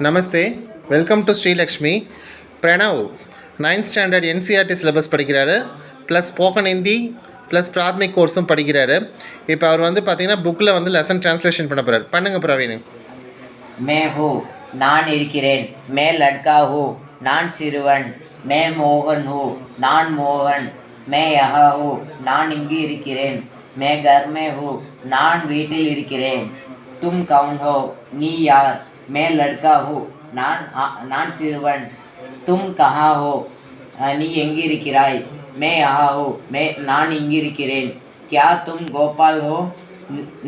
Namaste, welcome to Srilakshmi. Pranav 9th standard NCERT syllabus படிக்கிறாரு, plus spoken Hindi plus Prathmik கோர்ஸும் படிக்கிறாரு. இப்போ அவர் வந்து பார்த்தீங்கன்னா புக்கில் வந்து லெசன் ட்ரான்ஸ்லேஷன் பண்ண போகிறார். பண்ணுங்க பிரவீன். மே ஹூ, நான் இருக்கிறேன். மே லட்கா ஹூ, நான் சிறுவன். மே மோகன் ஹூ, நான் மோகன். மே யஹா ஹூ, நான் இங்கு இருக்கிறேன். மே கர் மே ஹூ, நான் வீட்டில் இருக்கிறேன். தும் கவுன் ஹோ, நீ யார். மே லட்கா ஹூ, நான் சிறுவன். தும் கஹா ஹோ, நீ எங்கு இருக்கிறாய். மே யஹா ஹூ, நான் இங்கு இருக்கிறேன். கியா தும் கோபால் ஹோ,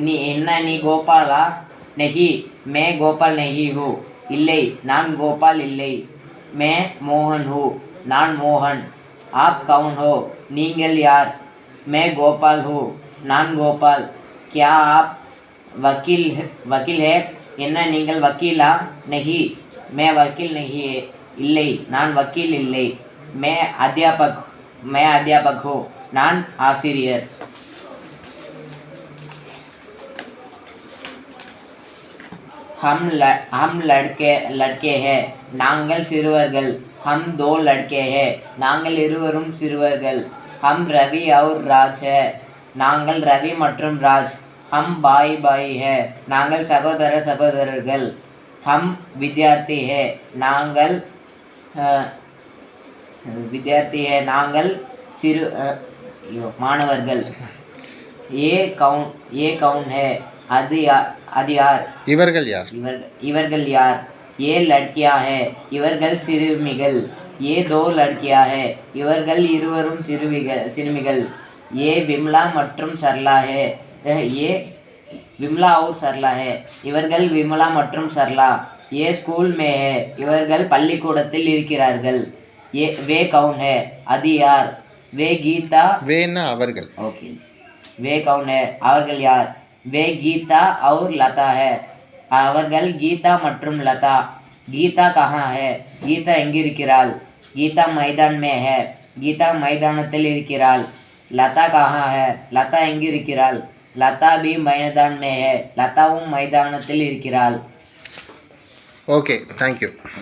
நீ கோபாலா. நெஹி, மே கோபால் நெஹி ஹூ, இல்லை, நான் கோபால் இல்லை. மே மோகன் ஹூ, நான் மோகன். ஆப் கவுன் ஹோ, நீங்கள் யார். மே கோபால் ஹூ, நான் கோபால். கியா ஆப் வக்கீல் ஹே, என்ன நீங்கள் வக்கீலா. நெஹி, மே வக்கீல் நெஹி, இல்லை, நான் வக்கீல் இல்லை. மே அத்தியாபக் ஹூ, நான் ஆசிரியர். हम लड़के हैं, நாங்கள் சிறுவர்கள். हम दो लड़के हैं, நாங்கள் இருவரும் சிறுவர்கள். हम रवि और राज है, நாங்கள் ரவி மற்றும் ராஜ். हम भाई है, நாங்கள் சகோதரர்கள். हम विद्यार्थी है, நாங்கள் மாணவர்கள். ये कौन है, அது யார். இவர்கள் யார். ये लड़कियां है, இவர்கள் சிறுமிகள். ये दो लड़कियां है, இவர்கள் இருவரும் சிறுமிகள். ये विमला மற்றும் सरला है, ये विमला और सरला है, இவர்கள் விமலா மற்றும் சர்லா. ये स्कूल में है, இவர்கள் பள்ளிக்கூடத்தில் இருக்கிறார்கள். ये वे कौन है, அது யார். वे गीता, வேனா அவர்கள். ओके. वे कौन है, அவர்கள் யார். वे गीता और लता है, அவர்கள் கீதா மற்றும் லதா. கீதா கஹா है, கீதா எங்கிருக்கிறாள். கீதா मैदान में है, கீதா மைதானத்தில் இருக்கிறாள். லதா கஹா है, லதா எங்கிருக்கிறாள். லதா भी मैदान में है, லதாவும் மைதானத்தில் இருக்கிறாள். Okay, thank you.